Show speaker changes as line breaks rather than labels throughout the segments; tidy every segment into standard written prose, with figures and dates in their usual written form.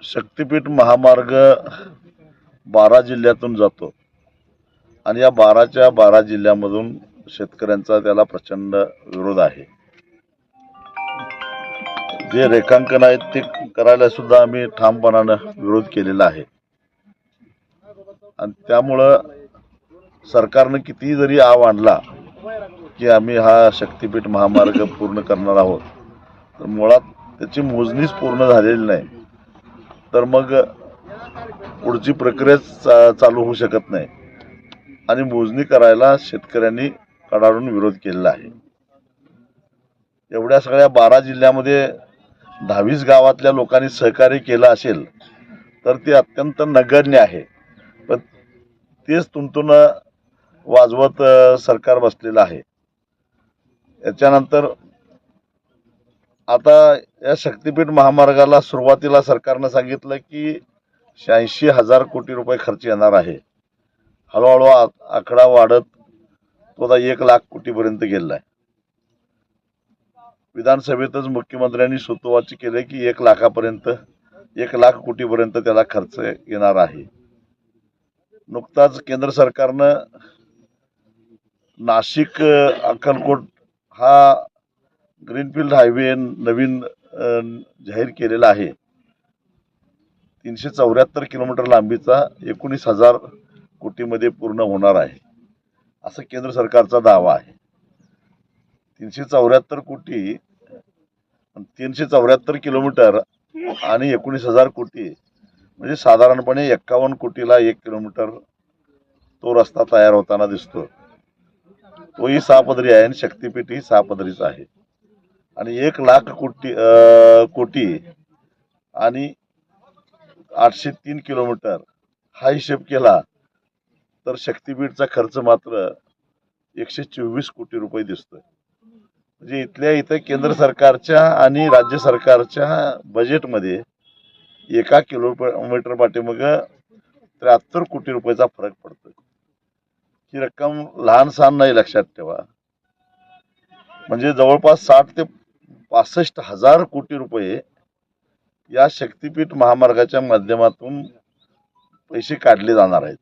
शक्तीपीठ महामार्ग 12 जिल्ह्यातून जातो आणि या 12च्या 12 जिल्ह्यामधून शेतकऱ्यांचा त्याला प्रचंड विरोध आहे। जे रेखांकन आहेत ते करायला सुद्धा आम्ही ठामपणाने विरोध केलेला आहे आणि त्यामुळे सरकारने किती जरी आव आणला की आम्ही हा शक्तीपीठ महामार्ग पूर्ण करणार आहोत, तर मुळात त्याची मोजणीच पूर्ण झालेली नाही, तर मग पुढची प्रक्रिया चालू होऊ शकत नाही आणि मोजणी करायला शेतकऱ्यांनी कडाडून विरोध केलेला आहे। एवढ्या सगळ्या 12 जिल्ह्यामध्ये 10-20 गावातल्या लोकांनी सहकार्य केलं असेल तर ते अत्यंत नगण्य आहे, पण तेच तुंतून वाजवत सरकार बसलेलं आहे। याच्यानंतर आता या शक्तीपीठ महामार्गाला सुरुवातीला सरकारने सांगितलं की 86,000 कोटी रुपये खर्च येणार आहे। हळूहळू आकडा वाढत तो आता 1 लाख कोटीपर्यंत गेला आहे। विधानसभेतच मुख्यमंत्र्यांनी सूतोवाच केले की 1 लाखापर्यंत 1 लाख कोटीपर्यंत त्याला खर्च येणार आहे। नुकताच केंद्र सरकारनं नाशिक अक्कलकोट हा ग्रीनफील्ड हायवे नवीन जाहीर केलेला आहे। 374 किलोमीटर लांबीचा 19,000 कोटीमध्ये पूर्ण होणार आहे असं केंद्र सरकारचा दावा आहे। 374 कोटी 374 किलोमीटर आणि 19,000 कोटी म्हणजे साधारणपणे 51 कोटीला 1 किलोमीटर तो रस्ता तयार होताना दिसतो। तोही 6 पदरी आहे आणि शक्तीपीठ ही 6 पदरीच आहे आणि 1 लाख कोटी आणि 803 किलोमीटर हा हिशेब केला तर शक्तीपीठचा खर्च मात्र 124 कोटी रुपये दिसतोय। म्हणजे इथल्या इथे केंद्र सरकारच्या आणि राज्य सरकारच्या बजेटमध्ये 1 किलोमीटर पाठीमाग 73 कोटी रुपयाचा फरक पडतोय। ही रक्कम लहान सहान नाही, लक्षात ठेवा। म्हणजे जवळपास 60 ते 65 हजार कोटी रुपये या शक्तीपीठ महामार्गाच्या माध्यमातून पैसे काढले जाणार आहेत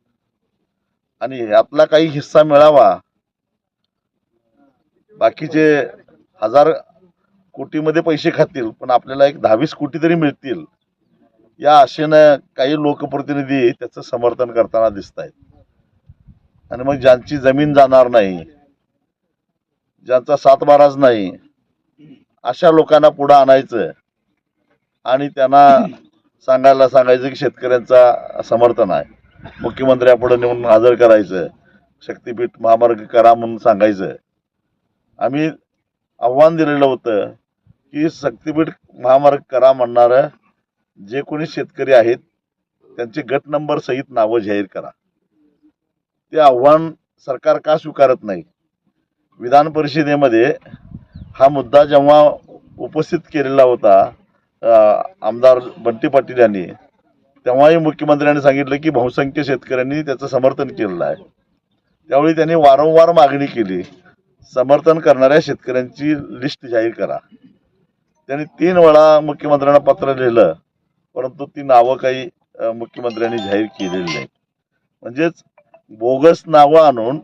आणि यातला काही हिस्सा मिळावा, बाकीचे 1000 कोटीमध्ये पैसे खातील पण आपल्याला एक 10-20 कोटी तरी मिळतील या आशेनं काही लोकप्रतिनिधी त्याचं समर्थन करताना दिसत आहेत। आणि मग ज्यांची जमीन जाणार नाही, ज्यांचा 7-12 नाही, अशा लोकांना पुढे आणायचं आणि त्यांना सांगायचं की शेतकऱ्यांचा समर्थन आहे, मुख्यमंत्र्यापुढे नेऊन हजर करायचं, शक्तीपीठ महामार्ग करा म्हणून सांगायचं। आम्ही आव्हान दिलेलं होतं की शक्तीपीठ महामार्ग करा म्हणणारे जे कोणी शेतकरी आहेत त्यांचे गट नंबर सहित नावं जाहीर करा। ते आव्हान सरकार का स्वीकारत नाही? विधान परिषदेमध्ये हा मुद्दा जेव्हा उपस्थित केलेला होता आमदार बंटी पाटील यांनी, तेव्हाही मुख्यमंत्र्यांनी सांगितलं की बहुसंख्य शेतकऱ्यांनी त्याचं समर्थन केलेलं आहे। त्यावेळी त्यांनी वारंवार मागणी केली, समर्थन करणाऱ्या शेतकऱ्यांची लिस्ट जाहीर करा। त्यांनी 3 वेळा मुख्यमंत्र्यांना पत्र लिहिलं, परंतु ती नावं काही मुख्यमंत्र्यांनी जाहीर केलेली नाही। म्हणजेच बोगस नावं आणून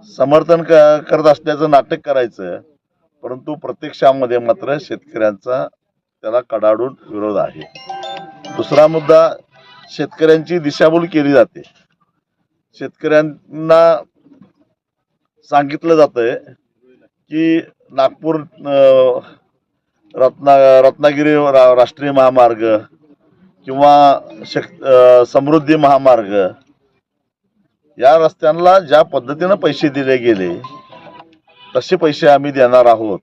समर्थन करत असल्याचं नाटक करायचं, परंतु प्रत्यक्षामध्ये मात्र शेतकऱ्यांचा त्याला कडाडून विरोध आहे। दुसरा मुद्दा, शेतकऱ्यांची दिशाभूल केली जाते। शेतकऱ्यांना सांगितलं जातंय की नागपूर रत्नागिरी राष्ट्रीय महामार्ग किंवा समृद्धी महामार्ग या रस्त्यांना ज्या पद्धतीने पैसे दिले गेले तसे पैसे आम्ही देणार आहोत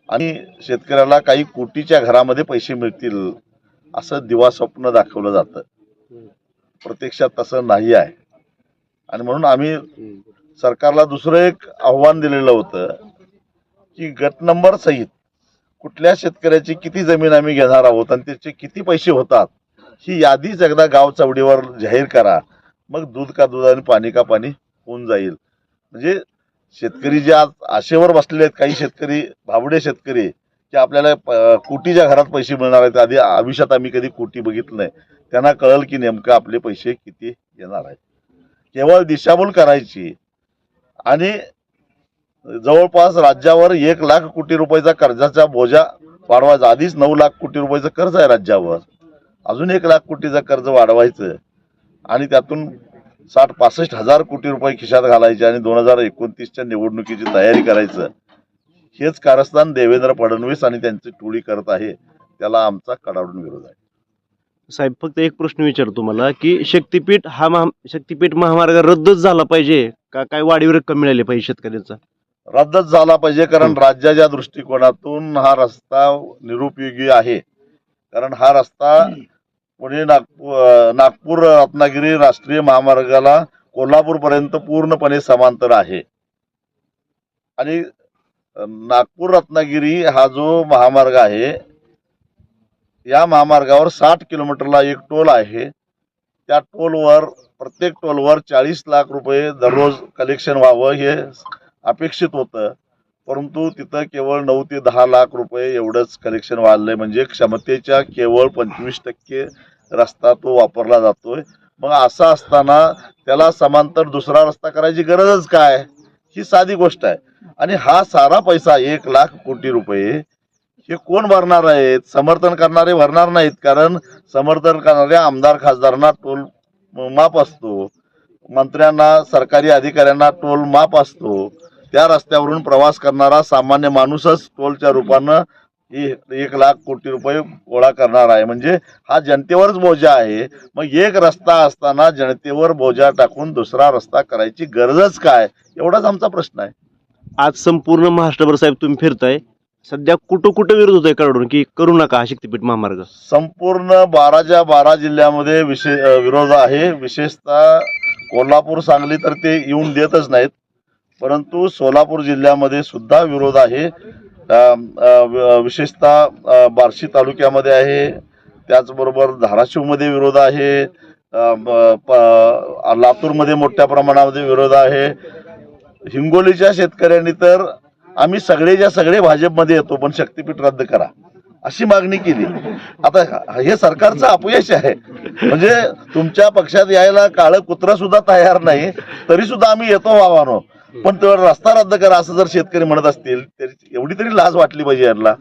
आणि शेतकऱ्याला काही कोटीच्या घरामध्ये पैसे मिळतील असं दिवास्वप्न दाखवलं जातं। प्रत्यक्षात तसं नाही आहे आणि म्हणून आम्ही सरकारला दुसरं एक आव्हान दिलेलं होतं की गट नंबर सहित कुठल्या शेतकऱ्याची किती जमीन आम्ही घेणार आहोत आणि त्याचे किती पैसे होतात ही यादीच एकदा गाव चौडीवर जाहीर करा, मग दूध का दूध आणि पाणी का पाणी होऊन जाईल। म्हणजे शेतकरी जे आज आशेवर बसलेले आहेत, काही शेतकरी भाबडे शेतकरी की आपल्याला कोटीच्या घरात पैसे मिळणार आहेत. आधी आयुष्यात आम्ही कधी कोटी बघितलं नाही. त्यांना कळलं की नेमकं आपले पैसे किती येणार आहेत. केवळ दिशाभूल करायची आणि जवळपास राज्यावर 1,00,000 कोटी रुपयाचा कर्जाचा बोजा वाढवायचा. आधीच 9 लाख कोटी रुपयाचं कर्ज आहे राज्यावर, अजून 1,00,000 कोटीचं कर्ज वाढवायचं आणि त्यातून 60-65 हजार कोटी रुपये खिशात घालायचे आणि 2029च्या निवडणुकीची तयारी करायचं. हेच कारस्थान देवेंद्र फडणवीस आणि त्यांची टोळी करत आहे. त्याला आमचा कडाडून विरोध आहे.
साहेब, फक्त एक प्रश्न विचारतो तुम्हाला की शक्तिपीठ महामार्ग रद्दच झाला पाहिजे का काय वाढीव रक्कम मिळाली पाहिजे शेतकऱ्यांचा?
रद्दच झाला पाहिजे, कारण राज्याच्या दृष्टिकोनातून हा रस्ता निरुपयोगी आहे. कारण हा रस्ता पुणे नागपूर रत्नागिरी राष्ट्रीय महामार्गाला कोल्हापूर पर्यंत पूर्णपणे समांतर आहे आणि नागपूर रत्नागिरी हा जो महामार्ग आहे, या महामार्गावर 60 किलोमीटरला एक टोल आहे. त्या टोलवर प्रत्येक टोलवर 40 लाख रुपये दररोज कलेक्शन व्हावं हे अपेक्षित होतं, परंतु तिथं केवळ 9 ते 10 लाख रुपये एवढंच कलेक्शन वाढलंय. म्हणजे क्षमतेच्या केवळ 25% रस्ता तो वापरला जातोय. मग असं असताना त्याला समांतर दुसरा रस्ता करायची गरजच काय? ही साधी गोष्ट आहे. आणि हा सारा पैसा 1,00,000 कोटी रुपये हे कोण भरणार आहेत? समर्थन करणारे भरणार नाहीत, कारण समर्थन करणाऱ्या आमदार खासदारांना टोल माफ असतो, मंत्र्यांना सरकारी अधिकाऱ्यांना टोल माफ असतो. त्या रस्त्यावरून प्रवास करणारा सामान्य माणूसच टोलच्या रूपानं 1,00,000 कोटी रुपये गोळा करणार आहे. म्हणजे हा जनतेवरच बोजा आहे. मग एक रस्ता असताना जनतेवर बोजा टाकून दुसरा रस्ता करायची गरजच काय? एवढाच आमचा प्रश्न आहे.
आज संपूर्ण महाराष्ट्रभर साहेब तुम्ही फिरताय, सध्या कुठं विरोध होतोय कडाडून की करू नका हा शक्तिपीठ महामार्ग?
संपूर्ण 12च्या 12 जिल्ह्यामध्ये विरोध आहे. विशेषतः कोल्हापूर सांगली तर ते येऊन देतच नाहीत, परंतु सोलापूर जिल्ह्यामध्ये सुद्धा विरोध आहे. विशेषतः बार्शी तालुक्यामध्ये आहे, त्याचबरोबर धाराशिवमध्ये विरोध आहे, लातूरमध्ये मोठ्या प्रमाणामध्ये विरोध आहे. हिंगोलीच्या शेतकऱ्यांनी तर आम्ही सगळे भाजपमध्ये येतो पण शक्तिपीठ रद्द करा अशी मागणी केली. आता हे सरकारचं अपयश आहे. म्हणजे तुमच्या पक्षात यायला काळं कुत्रं सुद्धा तयार नाही, तरी सुद्धा आम्ही येतो बाबांनो, पण तो रस्ता रद्द करा असं जर शेतकरी म्हणत असतील तर एवढी तरी लाज वाटली पाहिजे यांना.